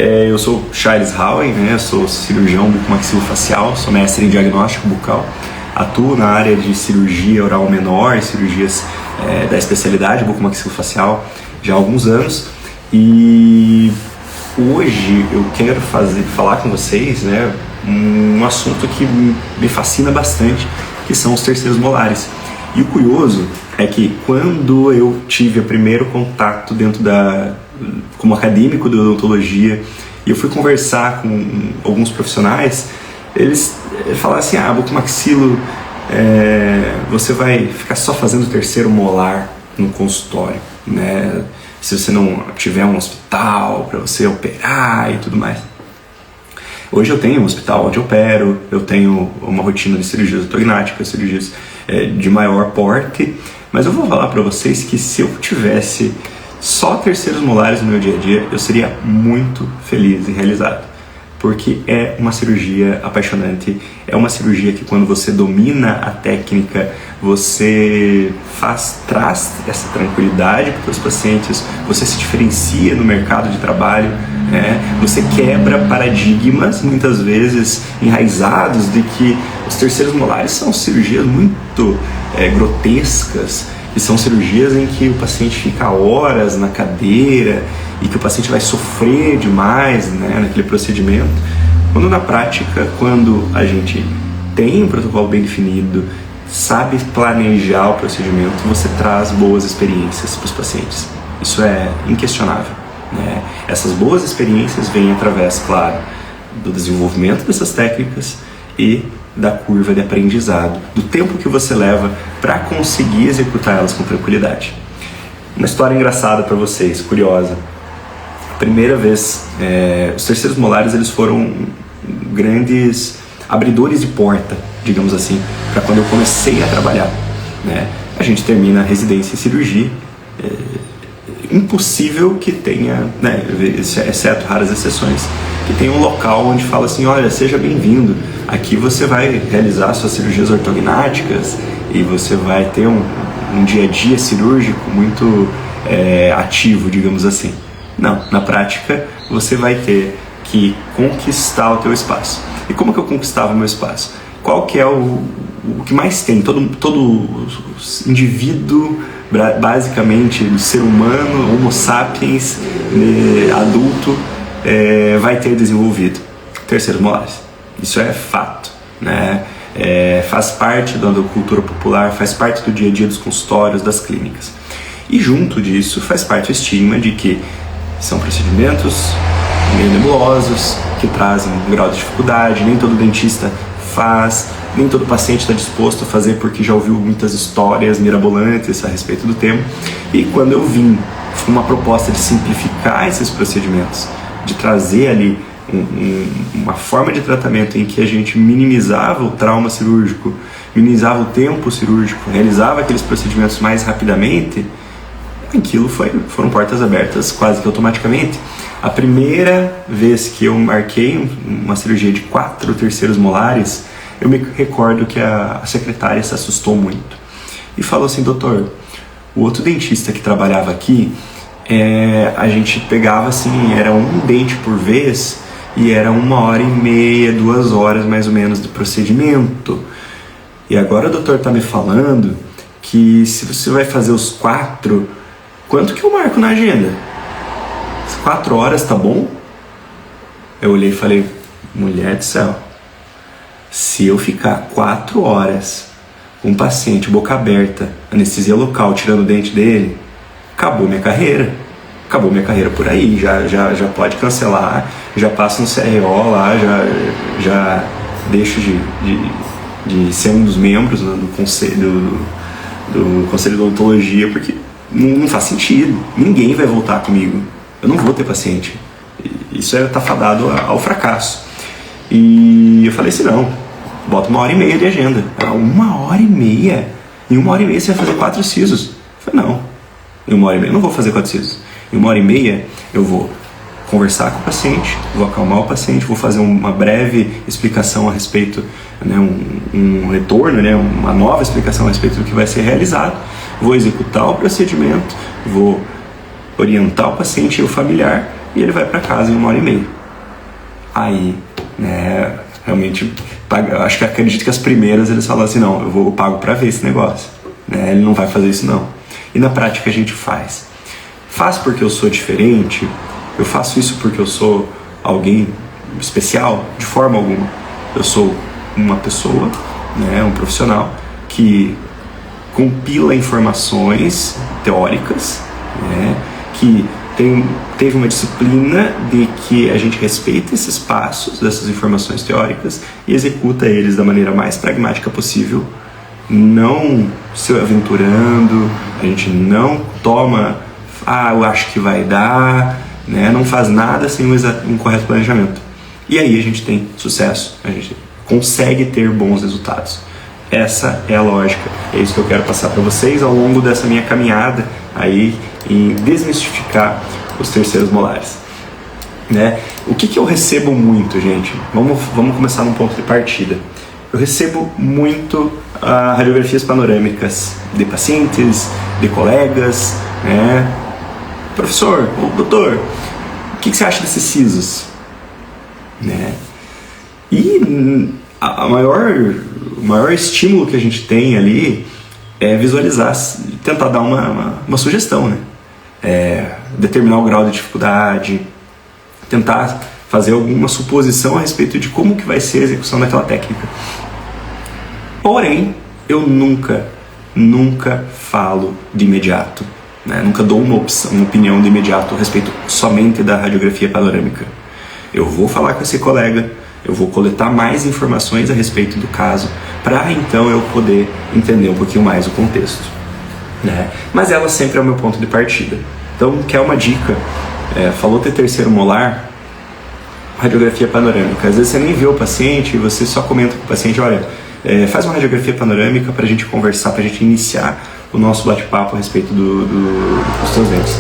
Eu sou Charles Howen, né? Eu sou cirurgião bucomaxilofacial, sou mestre em diagnóstico bucal, atuo na área de cirurgia oral menor, cirurgias da especialidade bucomaxilofacial já há alguns anos, e hoje eu quero falar com vocês, né, um assunto que me fascina bastante, que são os terceiros molares. E o curioso é que quando eu tive o primeiro contato como acadêmico de odontologia, e eu fui conversar com alguns profissionais, eles falaram assim: bucomaxilo, você vai ficar só fazendo o terceiro molar no consultório, né? Se você não tiver um hospital para você operar e tudo mais. Hoje eu tenho um hospital onde eu opero, eu tenho uma rotina de cirurgias ortognáticas, cirurgias de maior porte, mas eu vou falar para vocês que se eu tivesse só terceiros molares no meu dia a dia, eu seria muito feliz e realizado, porque é uma cirurgia apaixonante, é uma cirurgia que quando você domina a técnica, você traz essa tranquilidade para os pacientes, você se diferencia no mercado de trabalho, você quebra paradigmas, muitas vezes enraizados, de que os terceiros molares são cirurgias muito grotescas, e são cirurgias em que o paciente fica horas na cadeira e que o paciente vai sofrer demais, né, naquele procedimento. Quando na prática, quando a gente tem um protocolo bem definido, sabe planejar o procedimento, você traz boas experiências para os pacientes. Isso é inquestionável, né? Essas boas experiências vêm através, claro, do desenvolvimento dessas técnicas e da curva de aprendizado, do tempo que você leva para conseguir executar elas com tranquilidade. Uma história engraçada para vocês, curiosa. A primeira vez, os terceiros molares, eles foram grandes abridores de porta, digamos assim, para quando eu comecei a trabalhar, né? A gente termina a residência em cirurgia, impossível que tenha, né, exceto raras exceções, que tenha um local onde fala assim: olha, seja bem-vindo, aqui você vai realizar suas cirurgias ortognáticas e você vai ter um dia a dia cirúrgico muito ativo, digamos assim. Não, na prática você vai ter que conquistar o teu espaço. E como que eu conquistava o meu espaço? Qual que é o que mais tem? Todo indivíduo, basicamente, do ser humano, homo sapiens, adulto, vai ter desenvolvido terceiros molares. Isso é fato, né? Faz parte da cultura popular, faz parte do dia a dia dos consultórios, das clínicas. E junto disso faz parte o estigma de que são procedimentos meio nebulosos, que trazem um grau de dificuldade, nem todo dentista faz, nem todo paciente está disposto a fazer porque já ouviu muitas histórias mirabolantes a respeito do tema. E quando eu vim com uma proposta de simplificar esses procedimentos, de trazer ali uma forma de tratamento em que a gente minimizava o trauma cirúrgico, minimizava o tempo cirúrgico, realizava aqueles procedimentos mais rapidamente, aquilo foram portas abertas quase que automaticamente. A primeira vez que eu marquei uma cirurgia de 4 terceiros molares, eu me recordo que a secretária se assustou muito e falou assim: doutor, o outro dentista que trabalhava aqui, a gente pegava assim, era um dente por vez e era 1h30, 2 horas mais ou menos de procedimento. E agora o doutor está me falando que se você vai fazer os 4, quanto que eu marco na agenda? 4 horas tá bom? Eu olhei e falei: mulher do céu, se eu ficar 4 horas com um paciente boca aberta, anestesia local, tirando o dente dele, acabou minha carreira. Acabou minha carreira por aí, já pode cancelar, já passa no CRO lá, já deixo de ser um dos membros do conselho de odontologia, porque não faz sentido, ninguém vai voltar comigo, eu não vou ter paciente, isso tá fadado ao fracasso. E eu falei assim: não, bota 1h30 de agenda. 1h30? Em 1h30 você vai fazer 4 sisos? Eu falei: não, em 1h30 eu não vou fazer 4 sisos. Em 1h30 eu vou conversar com o paciente, vou acalmar o paciente, vou fazer uma breve explicação a respeito, né, um retorno, né, uma nova explicação a respeito do que vai ser realizado, vou executar o procedimento, vou orientar o paciente e o familiar e ele vai para casa em 1h30. Aí, né, realmente, acho que acredito que as primeiras eles falam assim, não, eu pago para ver esse negócio, né, ele não vai fazer isso não. E na prática a gente faz. Faço porque eu sou diferente, eu faço isso porque eu sou alguém especial? De forma alguma. Eu sou uma pessoa, né, um profissional que compila informações teóricas, né, que teve uma disciplina de que a gente respeita esses passos dessas informações teóricas e executa eles da maneira mais pragmática possível, não se aventurando, a gente não toma, eu acho que vai dar, né, não faz nada sem um correto planejamento. E aí a gente tem sucesso, a gente consegue ter bons resultados. Essa é a lógica, é isso que eu quero passar para vocês ao longo dessa minha caminhada aí em desmistificar os terceiros molares, né? O que eu recebo muito, gente? Vamos começar num ponto de partida. Eu recebo muito radiografias panorâmicas de pacientes, de colegas, né? Professor, ou doutor, o que você acha desses sisos? Né? E o maior estímulo que a gente tem ali é visualizar, tentar dar uma sugestão, né? Determinar o grau de dificuldade, tentar fazer alguma suposição a respeito de como que vai ser a execução daquela técnica. Porém, eu nunca falo de imediato, né? Nunca dou uma opinião de imediato a respeito somente da radiografia panorâmica. Eu vou falar com esse colega, eu vou coletar mais informações a respeito do caso, para então eu poder entender um pouquinho mais o contexto, né? Mas ela sempre é o meu ponto de partida. Então, quer uma dica? Falou ter terceiro molar, radiografia panorâmica. Às vezes você nem vê o paciente, você só comenta com o paciente, olha, faz uma radiografia panorâmica para a gente conversar, para a gente iniciar o nosso bate-papo a respeito dos seus dentes.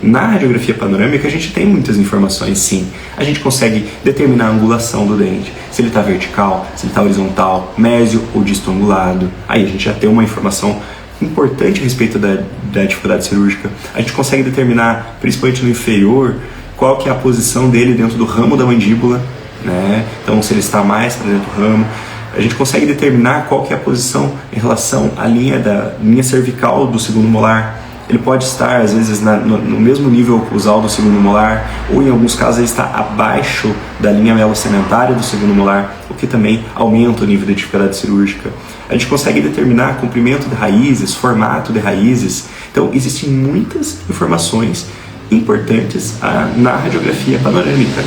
Na radiografia panorâmica a gente tem muitas informações, sim. A gente consegue determinar a angulação do dente, se ele está vertical, se ele está horizontal, mésio ou distoangulado. Aí a gente já tem uma informação importante a respeito da dificuldade cirúrgica. A gente consegue determinar, principalmente no inferior, qual que é a posição dele dentro do ramo da mandíbula, né? Então, se ele está mais para dentro do ramo. A gente consegue determinar qual que é a posição em relação à linha cervical do segundo molar. Ele pode estar, às vezes, no mesmo nível oclusal do segundo molar, ou em alguns casos ele está abaixo da linha melocementária do segundo molar, o que também aumenta o nível de dificuldade cirúrgica. A gente consegue determinar comprimento de raízes, formato de raízes. Então, existem muitas informações importantes na radiografia panorâmica.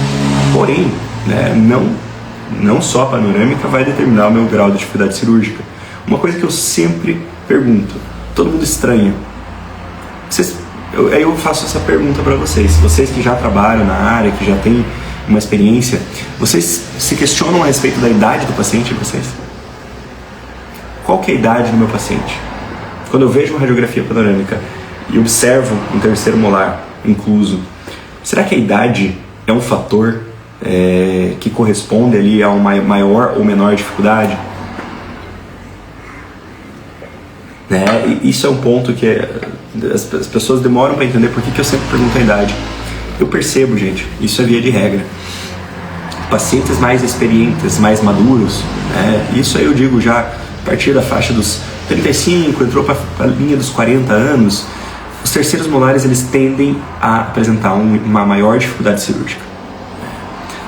Porém, né, não só a panorâmica vai determinar o meu grau de dificuldade cirúrgica. Uma coisa que eu sempre pergunto, todo mundo estranha. Aí eu faço essa pergunta para vocês. Vocês que já trabalham na área, que já têm uma experiência, vocês se questionam a respeito da idade do paciente de vocês? Qual que é a idade do meu paciente? Quando eu vejo uma radiografia panorâmica e observo um terceiro molar incluso, será que a idade é um fator que corresponde ali a uma maior ou menor dificuldade? Né? E isso é um ponto que as pessoas demoram para entender por que eu sempre pergunto a idade. Eu percebo, gente, isso é via de regra. Pacientes mais experientes, mais maduros, né? Isso aí eu digo já a partir da faixa dos 35, entrou para a linha dos 40 anos, os terceiros molares eles tendem a apresentar uma maior dificuldade cirúrgica.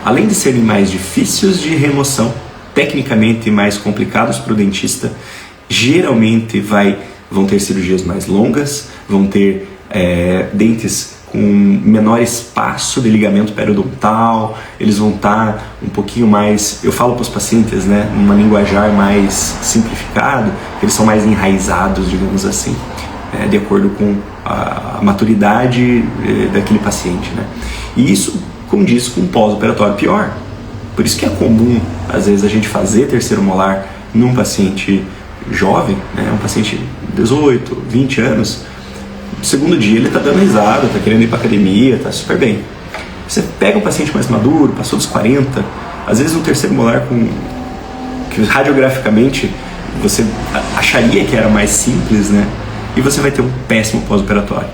Além de serem mais difíceis de remoção, tecnicamente mais complicados para o dentista, geralmente vão ter cirurgias mais longas, vão ter dentes com menor espaço de ligamento periodontal, eles vão estar um pouquinho mais, eu falo para os pacientes, né, numa linguajar mais simplificado, eles são mais enraizados, digamos assim, de acordo com a maturidade daquele paciente, né? E isso condiz com um pós-operatório pior. Por isso que é comum, às vezes, a gente fazer terceiro molar num paciente jovem, né, um paciente de 18, 20 anos, no segundo dia ele está dando risada, está querendo ir para academia, está super bem. Você pega um paciente mais maduro, passou dos 40, às vezes um terceiro molar que radiograficamente você acharia que era mais simples, né, e você vai ter um péssimo pós-operatório,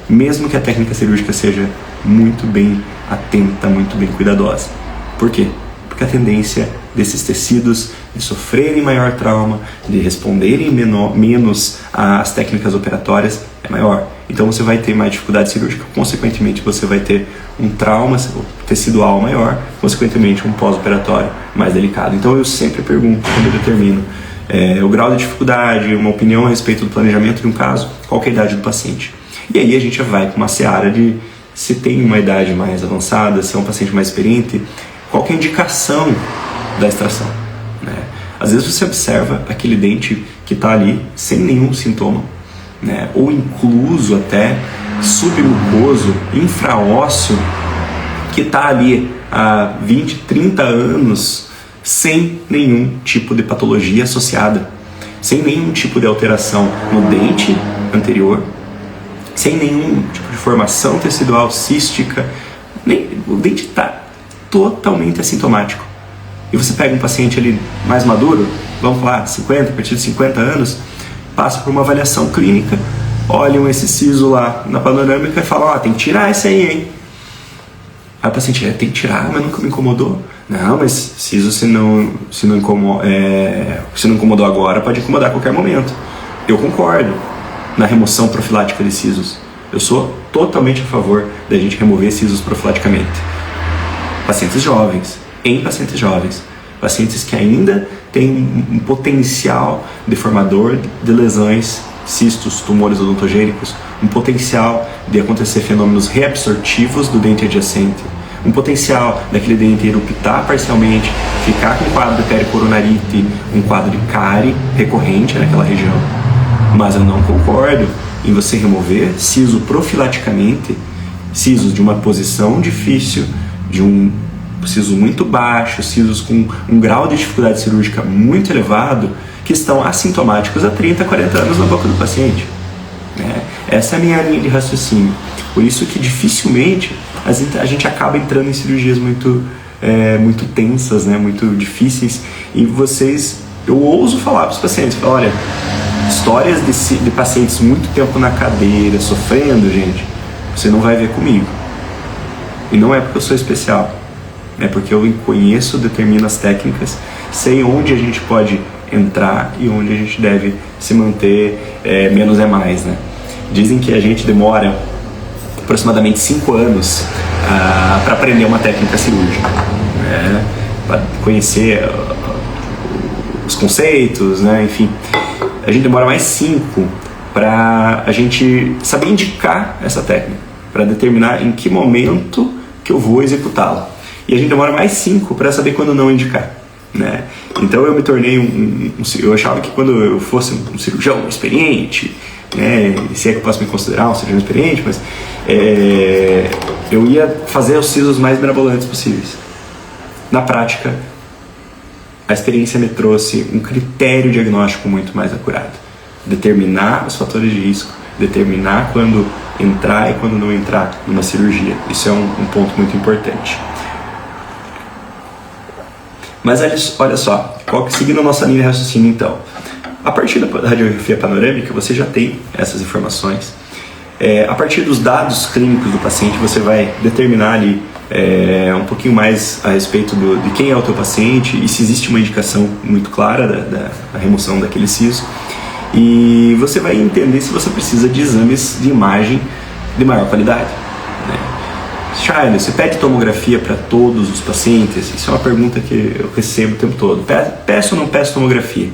mesmo que a técnica cirúrgica seja muito bem atenta, muito bem cuidadosa. Por quê? Porque a tendência desses tecidos de sofrerem maior trauma, de responderem menos às técnicas operatórias é maior. Então você vai ter mais dificuldade cirúrgica, consequentemente você vai ter um trauma tecidual maior, consequentemente um pós-operatório mais delicado. Então eu sempre pergunto, quando eu determino o grau de dificuldade, uma opinião a respeito do planejamento de um caso, qual que é a idade do paciente. E aí a gente vai com uma seara de se tem uma idade mais avançada, se é um paciente mais experiente, qual que é a indicação da extração, né? Às vezes você observa aquele dente que está ali sem nenhum sintoma, né? Ou incluso até submucoso, infraósseo, que está ali há 20, 30 anos sem nenhum tipo de patologia associada, sem nenhum tipo de alteração no dente anterior, sem nenhum tipo de formação tecidual cística, o dente está totalmente assintomático. E você pega um paciente ali mais maduro, vamos falar, 50, a partir de 50 anos, passa por uma avaliação clínica, olham esse siso lá na panorâmica e falam, tem que tirar esse aí, hein? Aí o paciente, tem que tirar, mas nunca me incomodou. Não, mas siso se não incomodou agora, pode incomodar a qualquer momento. Eu concordo na remoção profilática de sisos. Eu sou totalmente a favor da gente remover sisos profilaticamente. Pacientes jovens, pacientes que ainda têm um potencial deformador de lesões, cistos, tumores odontogênicos, um potencial de acontecer fenômenos reabsortivos do dente adjacente, um potencial daquele dente eruptar parcialmente, ficar com um quadro de pericoronarite, um quadro de cárie recorrente naquela região. Mas eu não concordo em você remover siso profilaticamente, sisos de uma posição difícil, de um siso muito baixo, sisos com um grau de dificuldade cirúrgica muito elevado, que estão assintomáticos há 30, 40 anos na boca do paciente. Essa é a minha linha de raciocínio. Por isso que dificilmente a gente acaba entrando em cirurgias muito tensas, né, muito difíceis. E eu ouso falar para os pacientes, olha, histórias de pacientes muito tempo na cadeira, sofrendo, gente, você não vai ver comigo. E não é porque eu sou especial, é porque eu conheço, determino as técnicas, sei onde a gente pode entrar e onde a gente deve se manter, menos é mais, né? Dizem que a gente demora aproximadamente 5 anos para aprender uma técnica cirúrgica, né? Para conhecer os conceitos, né? Enfim, a gente demora mais 5 para a gente saber indicar essa técnica, para determinar em que momento que eu vou executá-la. E a gente demora mais 5 para saber quando não indicar, né? Então eu me tornei eu achava que quando eu fosse um cirurgião experiente, né, se é que eu posso me considerar um cirurgião experiente, mas eu ia fazer os sisos mais mirabolantes possíveis. Na prática, a experiência me trouxe um critério diagnóstico muito mais acurado. Determinar os fatores de risco, determinar quando entrar e quando não entrar numa cirurgia. Isso é um ponto muito importante. Mas olha só, seguindo a nossa linha de raciocínio então. A partir da radiografia panorâmica você já tem essas informações. A partir dos dados clínicos do paciente você vai determinar ali um pouquinho mais a respeito de quem é o teu paciente e se existe uma indicação muito clara da remoção daquele siso. E você vai entender se você precisa de exames de imagem de maior qualidade, né? Charles, você pede tomografia para todos os pacientes? Isso é uma pergunta que eu recebo o tempo todo. Peço ou não peço tomografia?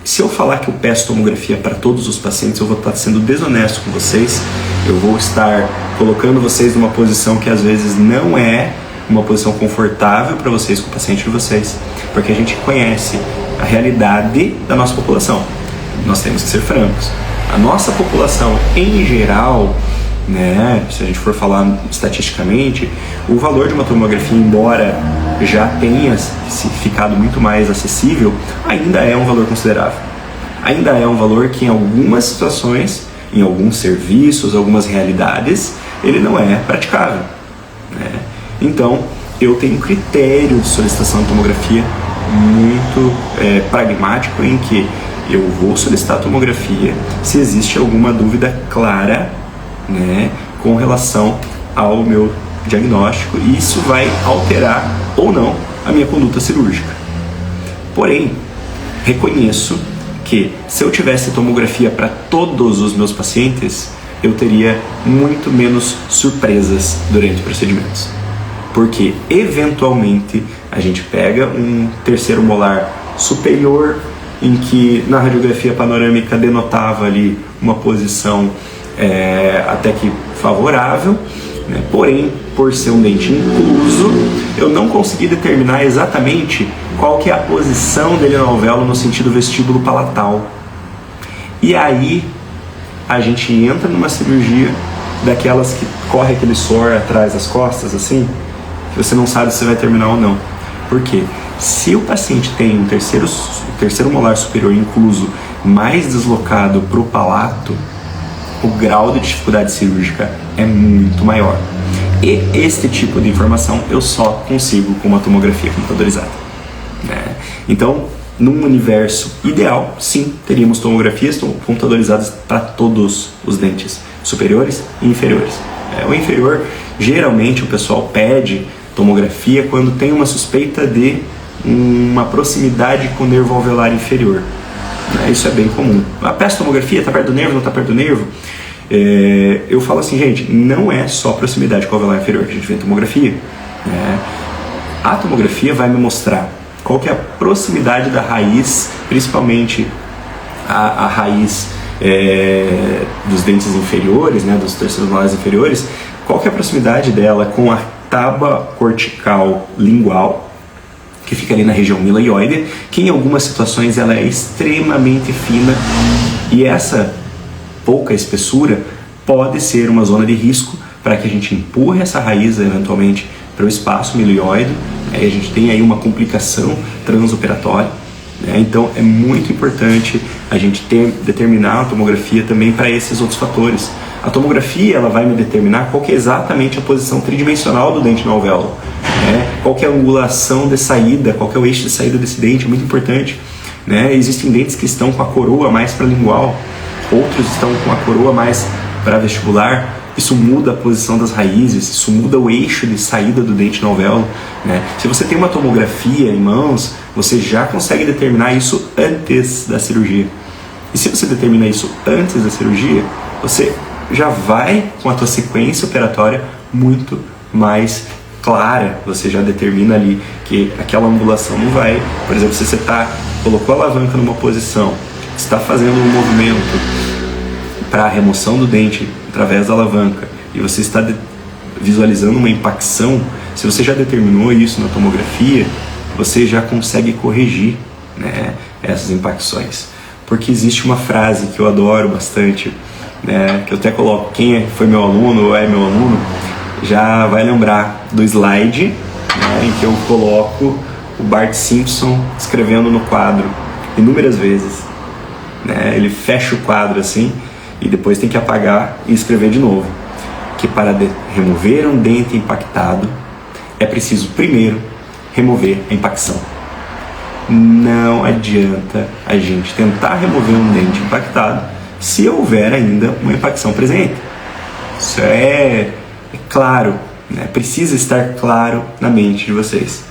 Se eu falar que eu peço tomografia para todos os pacientes, eu vou estar sendo desonesto com vocês. Eu vou estar colocando vocês numa posição que às vezes não é uma posição confortável para vocês com o paciente de vocês, porque a gente conhece a realidade da nossa população. Nós temos que ser francos. A nossa população em geral, né, se a gente for falar estatisticamente, o valor de uma tomografia, embora já tenha ficado muito mais acessível, ainda é um valor considerável. Ainda é um valor que em algumas situações, em alguns serviços, algumas realidades, ele não é praticável, né? Então, eu tenho um critério de solicitação de tomografia muito pragmático, em que eu vou solicitar a tomografia se existe alguma dúvida clara, né, com relação ao meu diagnóstico e isso vai alterar ou não a minha conduta cirúrgica. Porém, reconheço que se eu tivesse tomografia para todos os meus pacientes, eu teria muito menos surpresas durante procedimentos. Porque, eventualmente, a gente pega um terceiro molar superior, em que na radiografia panorâmica denotava ali uma posição até que favorável, né? Porém, por ser um dente incluso, eu não consegui determinar exatamente qual que é a posição dele no alvéolo no sentido vestíbulo palatal. E aí a gente entra numa cirurgia daquelas que corre aquele suor atrás das costas, assim, que você não sabe se vai terminar ou não. Por quê? Se o paciente tem um terceiro molar superior incluso mais deslocado para o palato, o grau de dificuldade cirúrgica é muito maior. E este tipo de informação eu só consigo com uma tomografia computadorizada, né? Então, num universo ideal, sim, teríamos tomografias computadorizadas para todos os dentes, superiores e inferiores. O inferior, geralmente o pessoal pede tomografia quando tem uma suspeita de uma proximidade com o nervo alveolar inferior. Isso é bem comum. Peço tomografia, está perto do nervo, não está perto do nervo? Eu falo assim, gente, não é só proximidade com o alveolar inferior que a gente vê em tomografia. A tomografia vai me mostrar qual que é a proximidade da raiz, principalmente a raiz dos dentes inferiores, né, dos terceiros molares inferiores, qual que é a proximidade dela com a tábua cortical lingual, que fica ali na região miloioide, que em algumas situações ela é extremamente fina, e essa pouca espessura pode ser uma zona de risco para que a gente empurre essa raiz eventualmente para o espaço miloioide, e a gente tem aí uma complicação transoperatória, né? Então é muito importante a gente determinar a tomografia também para esses outros fatores. A tomografia ela vai me determinar qual que é exatamente a posição tridimensional do dente no alvéolo, né? Qual que é a angulação de saída, qual que é o eixo de saída desse dente, é muito importante, né? Existem dentes que estão com a coroa mais para lingual, outros estão com a coroa mais para vestibular. Isso muda a posição das raízes, isso muda o eixo de saída do dente no alvéolo, né? Se você tem uma tomografia em mãos, você já consegue determinar isso antes da cirurgia. E se você determina isso antes da cirurgia, você já vai com a tua sequência operatória muito mais clara. Você já determina ali que aquela angulação não vai... Por exemplo, se você colocou a alavanca numa posição, está fazendo um movimento para a remoção do dente através da alavanca e você está visualizando uma impacção, se você já determinou isso na tomografia, você já consegue corrigir, né, essas impacções. Porque existe uma frase que eu adoro bastante, né, que eu até coloco, quem foi meu aluno ou é meu aluno, já vai lembrar do slide, né, em que eu coloco o Bart Simpson escrevendo no quadro inúmeras vezes, né, ele fecha o quadro assim, e depois tem que apagar e escrever de novo, que para remover um dente impactado é preciso primeiro remover a impacção. Não adianta a gente tentar remover um dente impactado se houver ainda uma impacção presente. Isso é claro, né? Precisa estar claro na mente de vocês.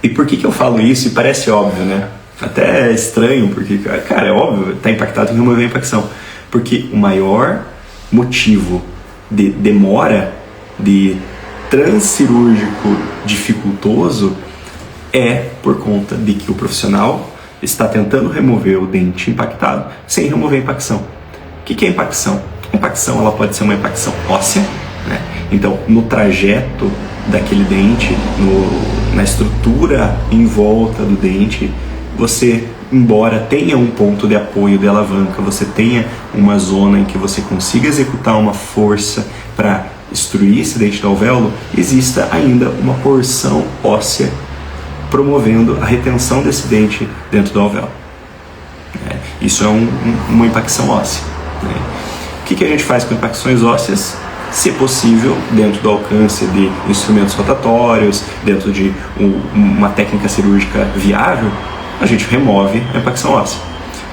E por que eu falo isso? E parece óbvio, né? Até é estranho, porque, cara, é óbvio, está impactado, tem que remover a impacção. Porque o maior motivo de demora, de transcirúrgico dificultoso, é por conta de que o profissional está tentando remover o dente impactado sem remover a impacção. O que é impacção? A impacção ela pode ser uma impacção óssea, né? Então, no trajeto daquele dente, na estrutura em volta do dente, você, embora tenha um ponto de apoio de alavanca, você tenha uma zona em que você consiga executar uma força para destruir esse dente do alvéolo, exista ainda uma porção óssea promovendo a retenção desse dente dentro do alvéolo. Isso é uma impacção óssea, né? O que a gente faz com impacções ósseas? Se possível, dentro do alcance de instrumentos rotatórios, dentro de uma técnica cirúrgica viável, a gente remove a impacção óssea.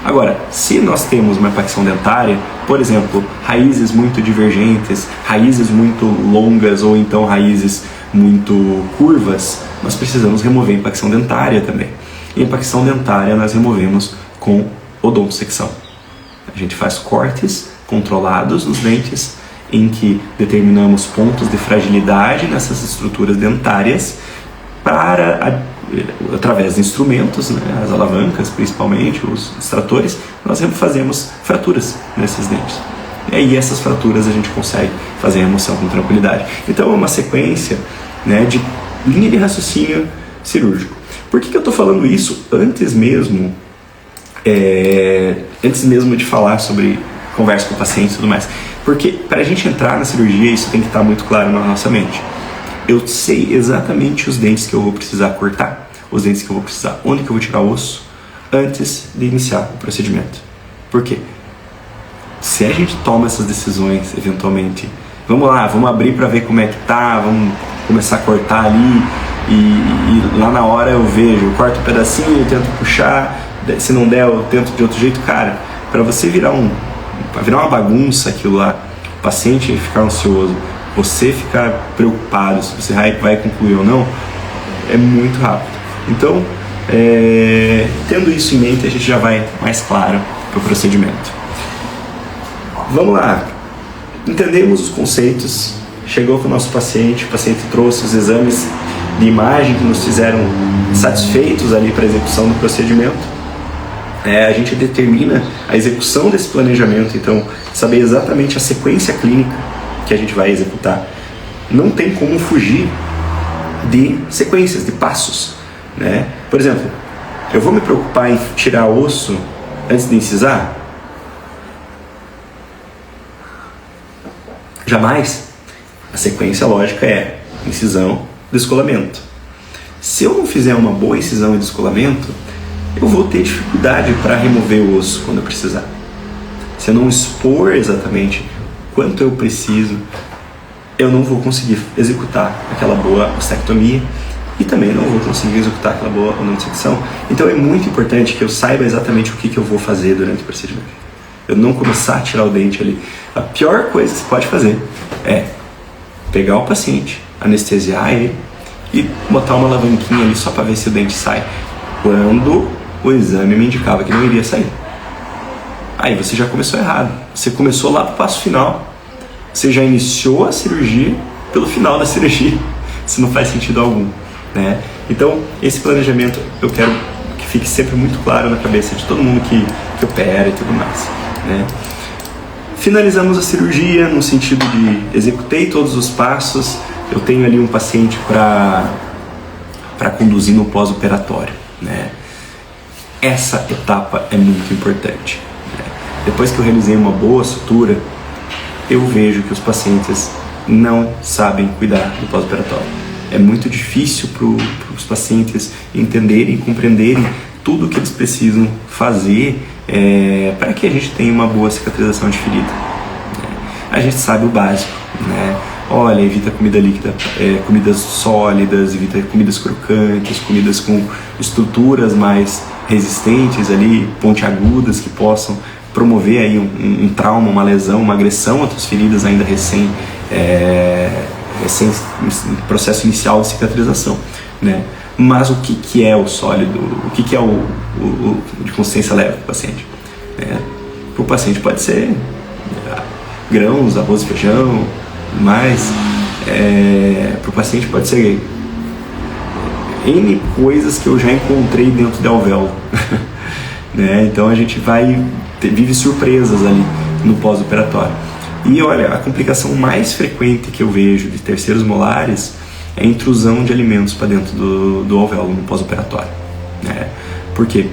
Agora, se nós temos uma impacção dentária, por exemplo, raízes muito divergentes, raízes muito longas ou então raízes muito curvas, nós precisamos remover a impacção dentária também. E a impacção dentária nós removemos com odontosecção. A gente faz cortes controlados nos dentes, em que determinamos pontos de fragilidade nessas estruturas dentárias através de instrumentos, né, as alavancas principalmente, os extratores, nós fazemos fraturas nesses dentes. E aí essas fraturas a gente consegue fazer a remoção com tranquilidade. Então é uma sequência, né, de linha de raciocínio cirúrgico. Por que eu estou falando isso antes mesmo de falar sobre conversa com o paciente e tudo mais? Porque para a gente entrar na cirurgia, isso tem que estar muito claro na nossa mente. Eu sei exatamente os dentes que eu vou precisar cortar, os dentes que eu vou precisar, onde que eu vou tirar o osso, antes de iniciar o procedimento. Por quê? Se a gente toma essas decisões, eventualmente, vamos lá, vamos abrir para ver como é que tá, vamos começar a cortar ali, e lá na hora eu vejo, eu corto um pedacinho, eu tento puxar, se não der eu tento de outro jeito. Cara, para você virar uma bagunça aquilo lá, o paciente ficar ansioso, você ficar preocupado se você vai concluir ou não, é muito rápido. Então, tendo isso em mente, a gente já vai mais claro para o procedimento. Vamos lá, entendemos os conceitos, chegou com o nosso paciente, o paciente trouxe os exames de imagem que nos fizeram satisfeitos ali para a execução do procedimento. A gente determina a execução desse planejamento, então saber exatamente a sequência clínica que a gente vai executar. Não tem como fugir de sequências, de passos, né? Por exemplo, eu vou me preocupar em tirar osso antes de incisar? Jamais. A sequência lógica é incisão, descolamento. Se eu não fizer uma boa incisão e descolamento, eu vou ter dificuldade para remover o osso quando eu precisar. Se eu não expor exatamente quanto eu preciso, eu não vou conseguir executar aquela boa ostectomia e também não vou conseguir executar aquela boa odontosecção. Então é muito importante que eu saiba exatamente o que eu vou fazer durante o procedimento. Eu não começar a tirar o dente ali. A pior coisa que você pode fazer é pegar o paciente, anestesiar ele e botar uma alavanquinha ali só para ver se o dente sai, quando o exame me indicava que não iria sair. Aí você já começou errado. Você começou lá pro passo final. Você já iniciou a cirurgia pelo final da cirurgia. Isso não faz sentido algum, né? Então, esse planejamento eu quero que fique sempre muito claro na cabeça de todo mundo que opera e tudo mais, né? Finalizamos a cirurgia no sentido de executei todos os passos. Eu tenho ali um paciente para conduzir no pós-operatório, né? Essa etapa é muito importante. Depois que eu realizei uma boa sutura, eu vejo que os pacientes não sabem cuidar do pós-operatório. É muito difícil para os pacientes entenderem e compreenderem tudo o que eles precisam fazer para que a gente tenha uma boa cicatrização de ferida. A gente sabe o básico, né? Olha, evita comida líquida, comidas sólidas, evita comidas crocantes, comidas com estruturas mais resistentes ali, pontiagudas, que possam promover aí um trauma, uma lesão, uma agressão a outras feridas ainda recém processo inicial de cicatrização, né? Mas o que é o sólido? O que é o de consistência leve para o paciente? Para o paciente pode ser grãos, arroz e feijão, mas para o paciente pode ser N coisas que eu já encontrei dentro de alvéolo. Né? Então a gente vive surpresas ali no pós-operatório. E olha, a complicação mais frequente que eu vejo de terceiros molares é a intrusão de alimentos para dentro do alvéolo no pós-operatório, né? Por quê?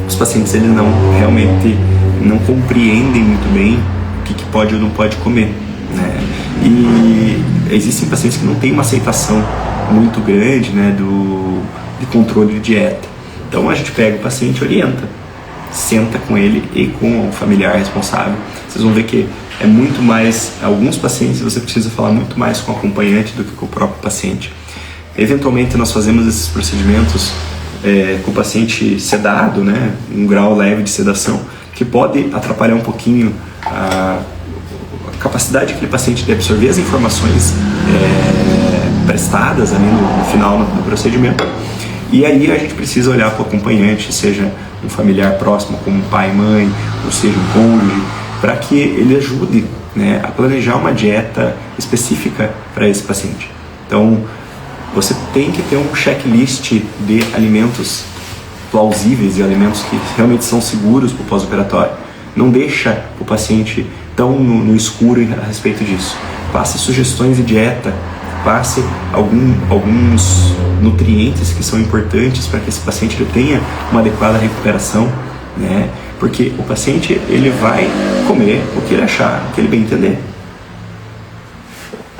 Os pacientes eles realmente não compreendem muito bem o que pode ou não pode comer, né? E existem pacientes que não têm uma aceitação muito grande, né, de controle de dieta. Então a gente pega o paciente e orienta, senta com ele e com o familiar responsável. Vocês vão ver que é muito mais, alguns pacientes você precisa falar muito mais com o acompanhante do que com o próprio paciente. Eventualmente nós fazemos esses procedimentos com o paciente sedado, né, um grau leve de sedação, que pode atrapalhar um pouquinho a capacidade daquele paciente de absorver as informações prestadas ali no final do procedimento. E aí a gente precisa olhar para o acompanhante, seja um familiar próximo, como pai, mãe, ou seja um cônjuge, para que ele ajude, né, a planejar uma dieta específica para esse paciente. Então, você tem que ter um checklist de alimentos plausíveis e alimentos que realmente são seguros para o pós-operatório. Não deixa o paciente tão no escuro a respeito disso. Passe sugestões de dieta, passe alguns nutrientes que são importantes para que esse paciente tenha uma adequada recuperação, né? Porque o paciente ele vai comer o que ele achar, o que ele bem entender.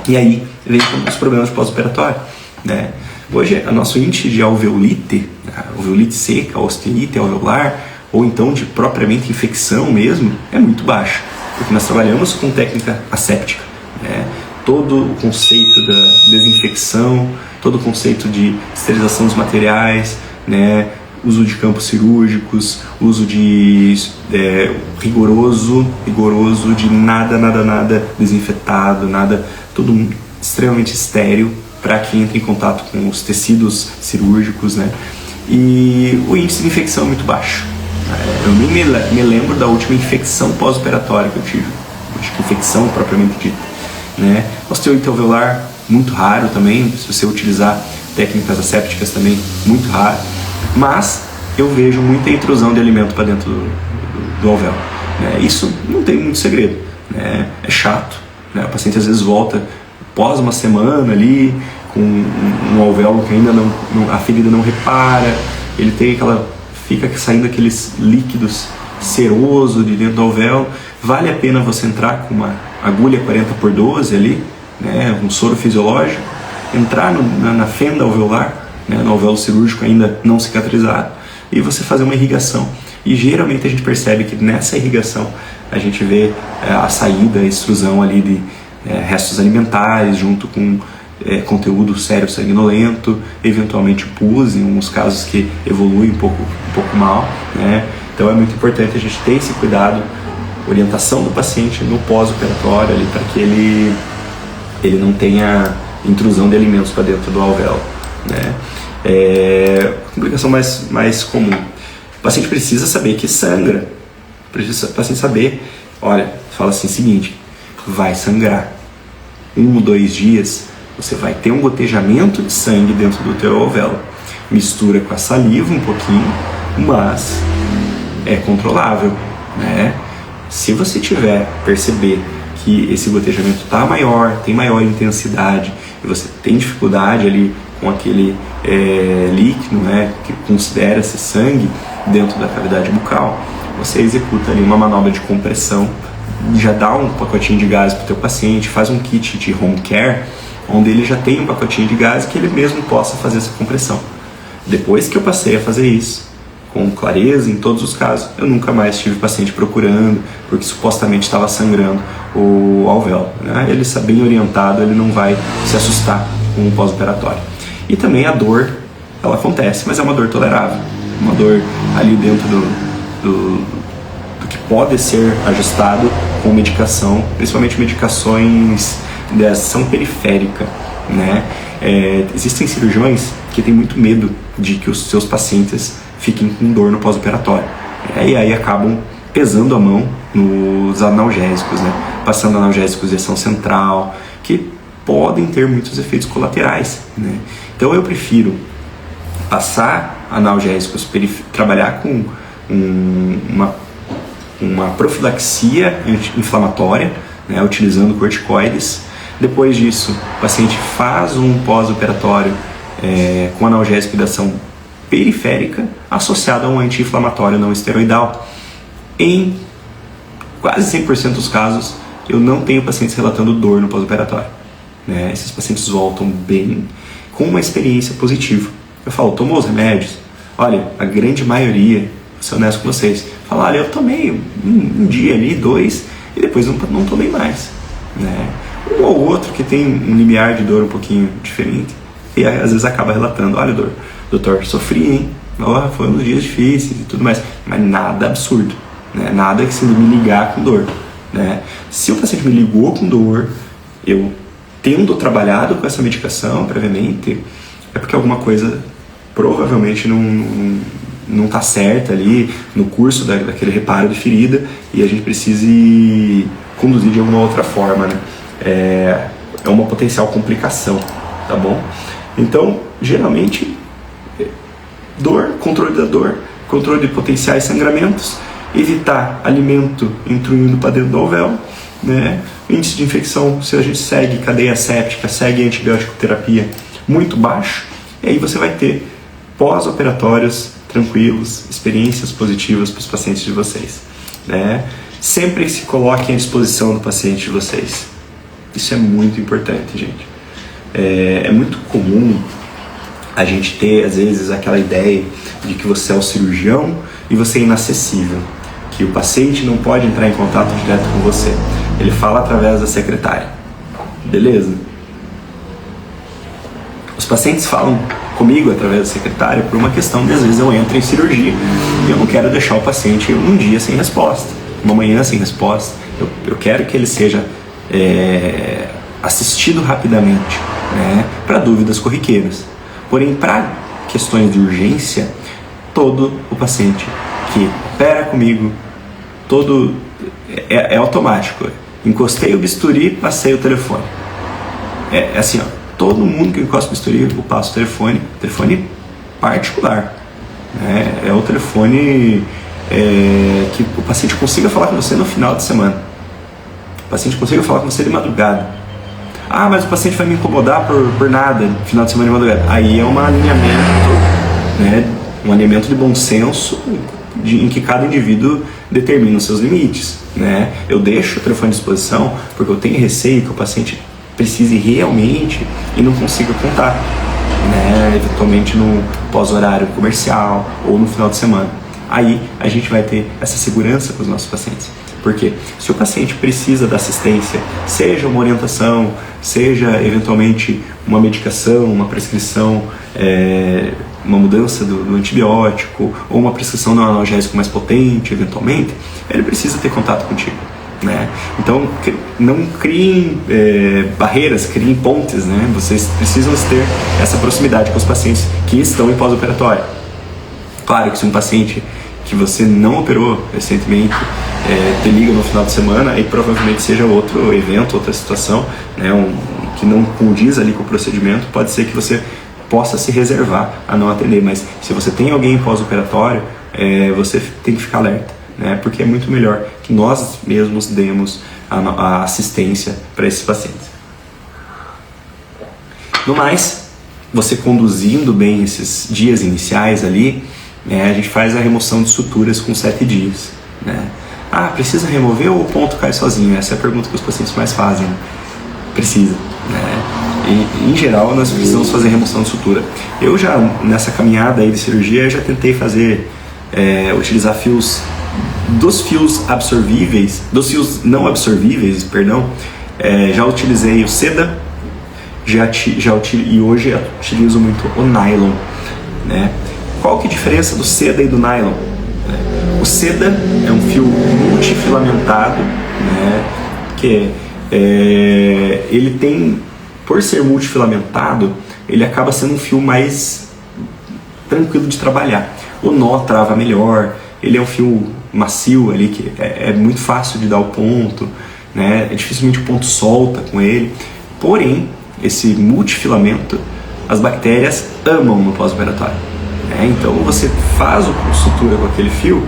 E aí vem os problemas pós-operatório, né? Hoje, o nosso índice de alveolite, alveolite seca, osteite alveolar, ou então de propriamente infecção mesmo, é muito baixo, porque nós trabalhamos com técnica asséptica, né? Todo o conceito da desinfecção, todo o conceito de esterilização dos materiais, né? Uso de campos cirúrgicos, uso de rigoroso de nada desinfetado, nada, tudo extremamente estéril para que entre em contato com os tecidos cirúrgicos, né? E o índice de infecção é muito baixo. Eu nem me lembro da última infecção pós-operatória que eu tive, acho que infecção propriamente dita, né? Osteoite alveolar, muito raro também, se você utilizar técnicas assépticas também, muito raro, mas eu vejo muita intrusão de alimento para dentro do alvéolo, né? Isso não tem muito segredo, né? É chato, né? O paciente às vezes volta após uma semana ali, com um alvéolo que ainda a ferida não repara, ele tem fica saindo aqueles líquidos seroso de dentro do alvéolo. Vale a pena você entrar com uma agulha 40x12 ali, né, um soro fisiológico, entrar na fenda alveolar, né, no alvéolo cirúrgico ainda não cicatrizado, e você fazer uma irrigação. E geralmente a gente percebe que nessa irrigação a gente vê a saída, a extrusão ali de restos alimentares junto com conteúdo sério sanguinolento, eventualmente pus, em alguns casos que evolui um pouco mal, né? Então é muito importante a gente ter esse cuidado, orientação do paciente no pós-operatório ali, para que ele não tenha intrusão de alimentos para dentro do alvéolo, né? A complicação mais comum, o paciente precisa saber que sangra, o paciente saber, olha, fala assim, seguinte, vai sangrar, 1 ou 2 dias você vai ter um gotejamento de sangue dentro do teu alvéolo, mistura com a saliva um pouquinho, mas é controlável, né? Se você perceber que esse gotejamento está maior, tem maior intensidade, e você tem dificuldade ali com aquele líquido, né, que considera-se sangue dentro da cavidade bucal, você executa ali uma manobra de compressão, já dá um pacotinho de gás para o teu paciente, faz um kit de home care, onde ele já tem um pacotinho de gás que ele mesmo possa fazer essa compressão. Depois que eu passei a fazer isso, com clareza, em todos os casos, eu nunca mais tive paciente procurando, porque supostamente estava sangrando o alvéolo, né? Ele está bem orientado, ele não vai se assustar com o pós-operatório. E também a dor, ela acontece, mas é uma dor tolerável, uma dor ali dentro do que pode ser ajustado com medicação, principalmente medicações de ação periférica, né? Existem cirurgiões que têm muito medo de que os seus pacientes fiquem com dor no pós-operatório, e aí acabam pesando a mão nos analgésicos, né? Passando analgésicos de ação central, que podem ter muitos efeitos colaterais, né? Então eu prefiro passar analgésicos, trabalhar com uma profilaxia inflamatória, né, utilizando corticoides. Depois disso, o paciente faz um pós-operatório com analgésico de ação periférica associado a um anti-inflamatório não esteroidal. Em quase 100% dos casos, eu não tenho pacientes relatando dor no pós-operatório, né? Esses pacientes voltam bem, com uma experiência positiva. Eu falo, tomou os remédios? Olha, a grande maioria, vou ser honesto com vocês, fala, olha, eu tomei um dia ali, 2, e depois não tomei mais, né? Um ou outro que tem um limiar de dor um pouquinho diferente, e às vezes acaba relatando, olha, doutor, sofri, hein? Foram uns dias difíceis e tudo mais, mas nada absurdo, né? Nada que se me ligar com dor, né? Se o paciente me ligou com dor, eu tendo trabalhado com essa medicação previamente, é porque alguma coisa provavelmente não está certa ali no curso daquele reparo de ferida e a gente precisa conduzir de alguma outra forma, né? É uma potencial complicação, tá bom? Então, geralmente, dor, controle da dor, controle de potenciais sangramentos, evitar alimento intruindo para dentro do alvéolo, né? Índice de infecção, se a gente segue cadeia séptica, segue antibiótico terapia muito baixo, e aí você vai ter pós-operatórios tranquilos, experiências positivas para os pacientes de vocês, né? Sempre se coloquem à disposição do paciente de vocês. Isso é muito importante, gente. É muito comum a gente ter, às vezes, aquela ideia de que você é o cirurgião e você é inacessível, que o paciente não pode entrar em contato direto com você. Ele fala através da secretária. Beleza? Os pacientes falam comigo através da secretária por uma questão de, às vezes, eu entro em cirurgia e eu não quero deixar o paciente um dia sem resposta, uma manhã sem resposta. Eu quero que ele seja assistido rapidamente, né, para dúvidas corriqueiras. Porém, para questões de urgência, todo o paciente que opera comigo, é automático. Encostei o bisturi, passei o telefone. É assim, ó, todo mundo que encosta o bisturi, eu passo o telefone particular. Né? É o telefone que o paciente consiga falar com você no final de semana. O paciente consiga falar com você de madrugada. Ah, mas o paciente vai me incomodar por nada, no final de semana de madrugada. Aí é um alinhamento, né, um alinhamento de bom senso em que cada indivíduo determina os seus limites. Né? Eu deixo o telefone à disposição porque eu tenho receio que o paciente precise realmente e não consiga contar, né, eventualmente no pós-horário comercial ou no final de semana. Aí a gente vai ter essa segurança para os nossos pacientes. Porque se o paciente precisa da assistência, seja uma orientação, seja eventualmente uma medicação, uma prescrição, uma mudança do antibiótico, ou uma prescrição de um analgésico mais potente, eventualmente, ele precisa ter contato contigo. Né? Então, não criem barreiras, criem pontes, né? Vocês precisam ter essa proximidade com os pacientes que estão em pós-operatório. Claro que se um paciente que você não operou recentemente te liga no final de semana, e provavelmente seja outro evento, outra situação, né, que não condiz ali com o procedimento, pode ser que você possa se reservar a não atender, mas se você tem alguém pós-operatório, você tem que ficar alerta, né, porque é muito melhor que nós mesmos demos a assistência para esses pacientes. No mais, você conduzindo bem esses dias iniciais ali, a gente faz a remoção de suturas com 7 dias. Né? Ah, precisa remover ou o ponto cai sozinho? Essa é a pergunta que os pacientes mais fazem. Precisa. Né? E, em geral, nós precisamos fazer remoção de sutura. Eu já, nessa caminhada aí de cirurgia, eu já tentei utilizar fios, dos fios absorvíveis, dos fios não absorvíveis, perdão, já utilizei o seda, e hoje eu utilizo muito o nylon. Né? Qual que é a diferença do seda e do nylon? O seda é um fio multifilamentado, né, que ele tem, por ser multifilamentado, ele acaba sendo um fio mais tranquilo de trabalhar. O nó trava melhor, ele é um fio macio ali, que é muito fácil de dar o ponto, né, dificilmente o ponto solta com ele. Porém, esse multifilamento, as bactérias amam no pós-operatório. Então você faz a sutura com aquele fio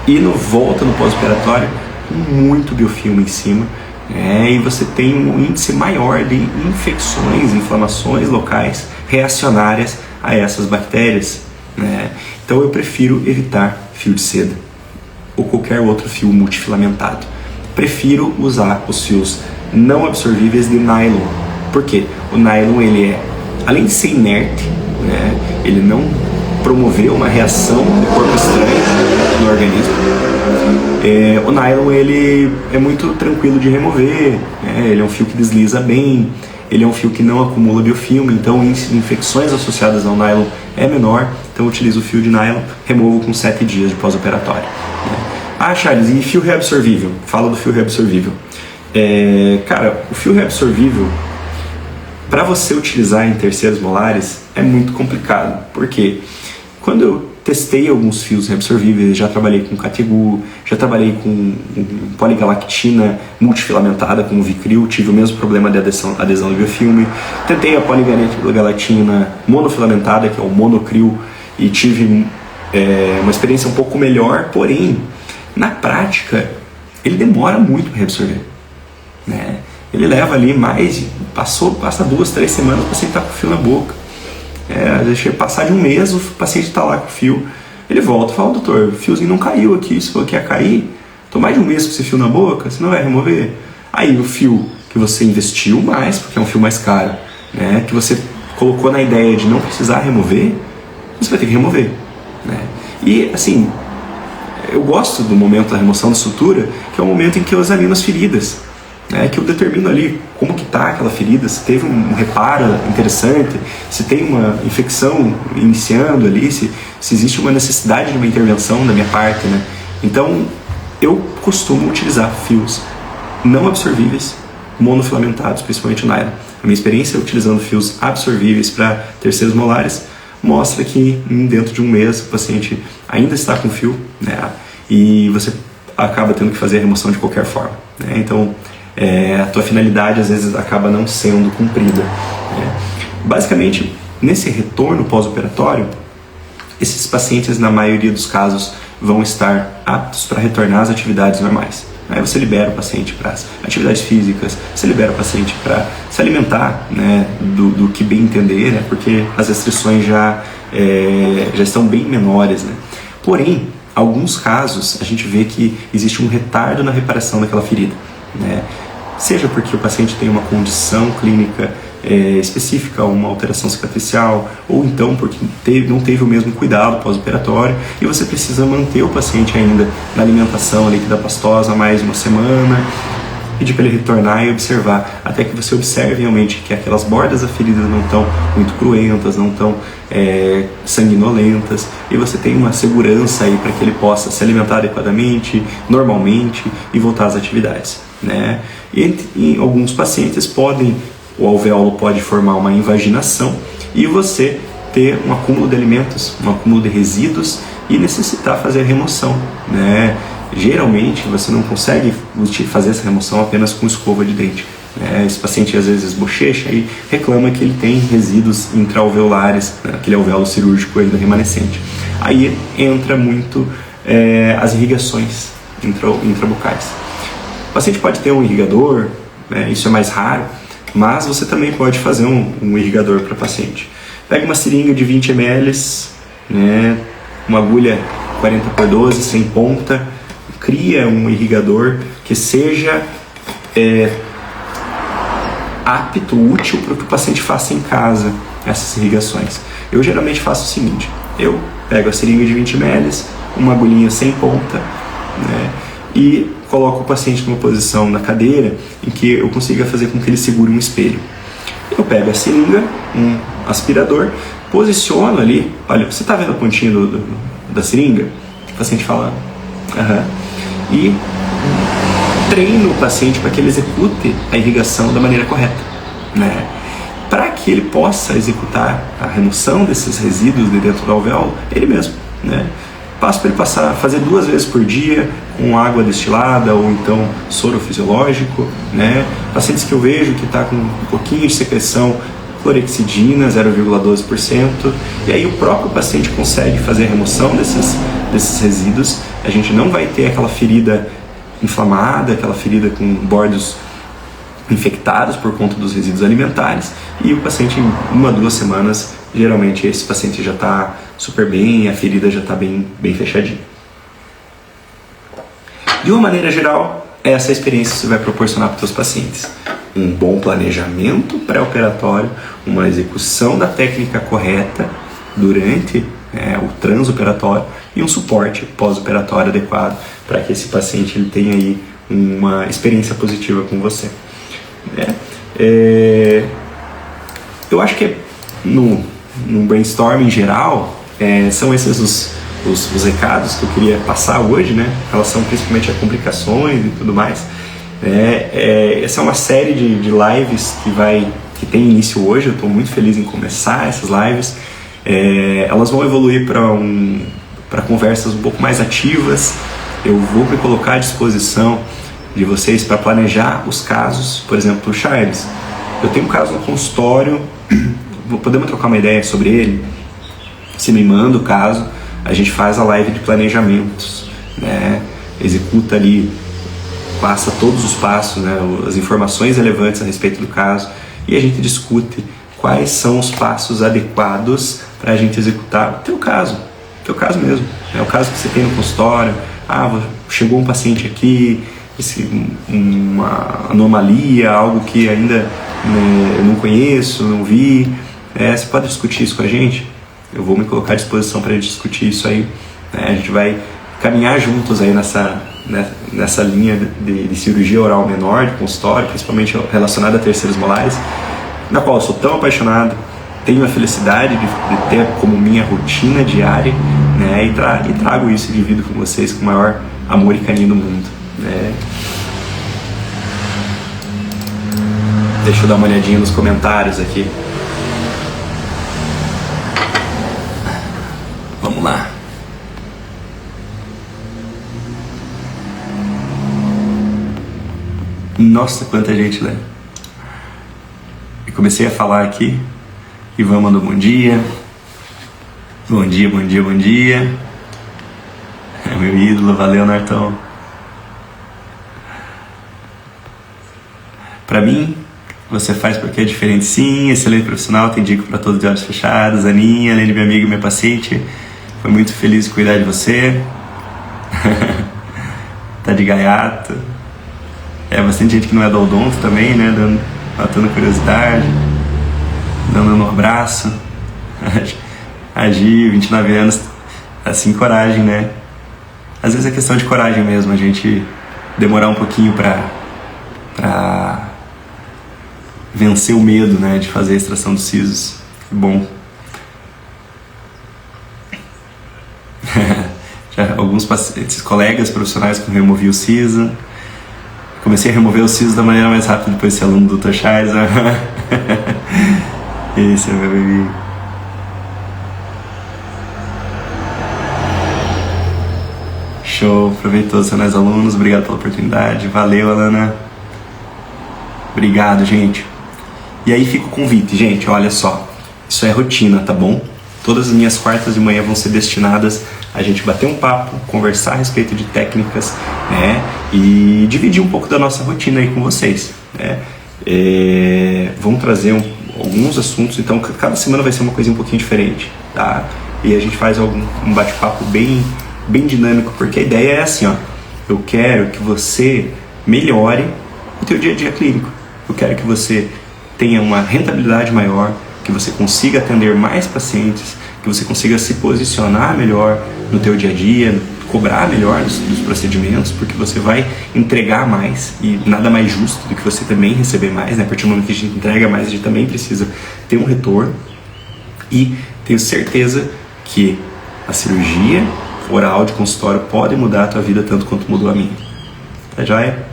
e volta no pós-operatório com muito biofilme em cima, e você tem um índice maior de infecções, inflamações locais reacionárias a essas bactérias. Né? Então eu prefiro evitar fio de seda ou qualquer outro fio multifilamentado. Prefiro usar os fios não absorvíveis de nylon. Por quê? O nylon, ele além de ser inerte, né, ele não promoveu uma reação de corpo estranho no organismo. O nylon, ele é muito tranquilo de remover, né? Ele é um fio que desliza bem, ele é um fio que não acumula biofilme, então o índice de infecções associadas ao nylon é menor, então eu utilizo o fio de nylon, removo com 7 dias de pós-operatório. Ah, Charles, e fio reabsorvível? Fala do fio reabsorvível. Cara, o fio reabsorvível, para você utilizar em terceiros molares, é muito complicado, porque quando eu testei alguns fios reabsorvíveis, já trabalhei com Categu, já trabalhei com poligalactina multifilamentada, como o Vicryl, tive o mesmo problema de adesão do biofilme. Tentei a poligalactina monofilamentada, que é o Monocryl, e tive uma experiência um pouco melhor, porém, na prática, ele demora muito para reabsorver, né? Ele leva ali passa 2, 3 semanas, o paciente está com o fio na boca. Deixa passar de um mês, o paciente está lá com o fio, ele volta e fala: doutor, o fiozinho não caiu aqui, se falou que ia cair, estou mais de um mês com esse fio na boca, você não vai remover? Aí o fio que você investiu mais, porque é um fio mais caro, né, que você colocou na ideia de não precisar remover, você vai ter que remover, né? E assim, eu gosto do momento da remoção da sutura, que é o momento em que eu examino as feridas, que eu determino ali como que está aquela ferida, se teve um reparo interessante, se tem uma infecção iniciando ali, se existe uma necessidade de uma intervenção da minha parte, né? Então, eu costumo utilizar fios não absorvíveis, monofilamentados, principalmente o nylon. A minha experiência utilizando fios absorvíveis para terceiros molares mostra que dentro de um mês o paciente ainda está com fio, né? E você acaba tendo que fazer a remoção de qualquer forma, né? Então, a tua finalidade às vezes acaba não sendo cumprida, né? Basicamente, nesse retorno pós-operatório, esses pacientes, na maioria dos casos, vão estar aptos para retornar às atividades normais. Aí você libera o paciente para as atividades físicas, você libera o paciente para se alimentar, né, do que bem entender, né, porque as restrições já estão bem menores, né. Porém, alguns casos a gente vê que existe um retardo na reparação daquela ferida, né, seja porque o paciente tem uma condição clínica específica, uma alteração cicatricial, ou então porque não teve o mesmo cuidado pós-operatório e você precisa manter o paciente ainda na alimentação líquida pastosa mais uma semana, pedir para ele retornar e observar, até que você observe realmente que aquelas bordas da ferida não estão muito cruentas, não estão sanguinolentas, e você tem uma segurança aí para que ele possa se alimentar adequadamente, normalmente, e voltar às atividades, né? E em alguns pacientes o alvéolo pode formar uma invaginação e você ter um acúmulo de alimentos, um acúmulo de resíduos e necessitar fazer a remoção, né? Geralmente você não consegue fazer essa remoção apenas com escova de dente, né? Esse paciente às vezes bochecha e reclama que ele tem resíduos intraalveolares, né? Aquele alvéolo cirúrgico ainda remanescente. Aí entra muito as irrigações intrabucais. O paciente pode ter um irrigador, né? Isso é mais raro, mas você também pode fazer um irrigador para paciente. Pega uma seringa de 20 ml, né, uma agulha 40x12 sem ponta, cria um irrigador que seja apto, útil para que o paciente faça em casa essas irrigações. Eu geralmente faço o seguinte: eu pego a seringa de 20 ml, uma agulhinha sem ponta, né, e coloco o paciente numa posição na cadeira em que eu consiga fazer com que ele segure um espelho. Eu pego a seringa, um aspirador, posiciono ali, olha, você está vendo a pontinha da seringa? O paciente fala, aham. E treino o paciente para que ele execute a irrigação da maneira correta, né? Para que ele possa executar a remoção desses resíduos de dentro do alvéolo, ele mesmo, né? Passo para ele fazer 2 vezes por dia com água destilada ou então soro fisiológico, né? Pacientes que eu vejo que está com um pouquinho de secreção, clorexidina, 0,12%, e aí o próprio paciente consegue fazer a remoção desses resíduos. A gente não vai ter aquela ferida inflamada, aquela ferida com bordos infectados por conta dos resíduos alimentares, e o paciente em 1 a 2 semanas, geralmente esse paciente já está super bem, a ferida já está bem fechadinha. De uma maneira geral, essa é a experiência que você vai proporcionar para os seus pacientes. Um bom planejamento pré-operatório, uma execução da técnica correta durante o transoperatório e um suporte pós-operatório adequado para que esse paciente ele tenha aí uma experiência positiva com você. Eu acho que no brainstorming geral, são esses os recados que eu queria passar hoje, né, em relação principalmente a complicações e tudo mais. Essa é uma série de lives que tem início hoje. Eu estou muito feliz em começar essas lives. Elas vão evoluir para conversas um pouco mais ativas. Eu vou me colocar à disposição de vocês para planejar os casos. Por exemplo, Charles, eu tenho um caso no consultório, podemos trocar uma ideia sobre ele? Você me manda o caso, a gente faz a live de planejamentos, né? Executa ali, passa todos os passos, né? As informações relevantes a respeito do caso, e a gente discute quais são os passos adequados para a gente executar o teu caso mesmo, né? O caso que você tem no consultório. Chegou um paciente aqui, uma anomalia, algo que ainda eu não conheço, não vi. Você pode discutir isso com a gente? Eu vou me colocar à disposição para a gente discutir isso aí. A gente vai caminhar juntos aí nessa linha de cirurgia oral menor, de consultório, principalmente relacionada a terceiros molares, na qual eu sou tão apaixonado, tenho a felicidade de ter como minha rotina diária, né? E trago isso e divido com vocês com o maior amor e carinho do mundo, né? Deixa eu dar uma olhadinha nos comentários aqui. Vamos lá. Nossa, quanta gente, né? Eu comecei a falar aqui. Ivan mandou bom dia. Bom dia, bom dia, bom dia. É meu ídolo, valeu, Nartão. Pra mim, você faz porque é diferente, sim. Excelente profissional, tem dica pra todos de olhos fechados. Aninha, além de minha amiga e minha paciente, foi muito feliz em cuidar de você. Tá de gaiato. Bastante gente que não é do odonto também, né? Matando curiosidade. Dando um abraço. A Gi, 29 anos, assim, coragem, né? Às vezes é questão de coragem mesmo, a gente demorar um pouquinho pra vencer o medo, né, de fazer a extração dos sisos. Que bom. Já alguns pacientes, colegas profissionais que eu removi o siso. Comecei a remover o siso da maneira mais rápida depois de ser aluno do Dr. Charles. Esse é meu bebê. Show, aproveitou ser mais alunos, obrigado pela oportunidade, valeu, Alana. Obrigado, gente. E aí fica o convite, gente, olha só, isso é rotina, tá bom? Todas as minhas quartas de manhã vão ser destinadas a gente bater um papo, conversar a respeito de técnicas, né? E dividir um pouco da nossa rotina aí com vocês, né? Vamos trazer alguns assuntos, então cada semana vai ser uma coisa um pouquinho diferente, tá? E a gente faz um bate-papo bem dinâmico, porque a ideia é assim, ó, eu quero que você melhore o teu dia a dia clínico, eu quero que você tenha uma rentabilidade maior, que você consiga atender mais pacientes, que você consiga se posicionar melhor no teu dia a dia, cobrar melhor dos procedimentos, porque você vai entregar mais, e nada mais justo do que você também receber mais, né? A partir do momento que a gente entrega mais, a gente também precisa ter um retorno. E tenho certeza que a cirurgia oral de consultório pode mudar a tua vida tanto quanto mudou a minha. Tá joia?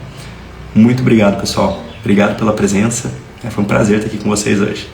Muito obrigado, pessoal. Obrigado pela presença. Foi um prazer estar aqui com vocês hoje.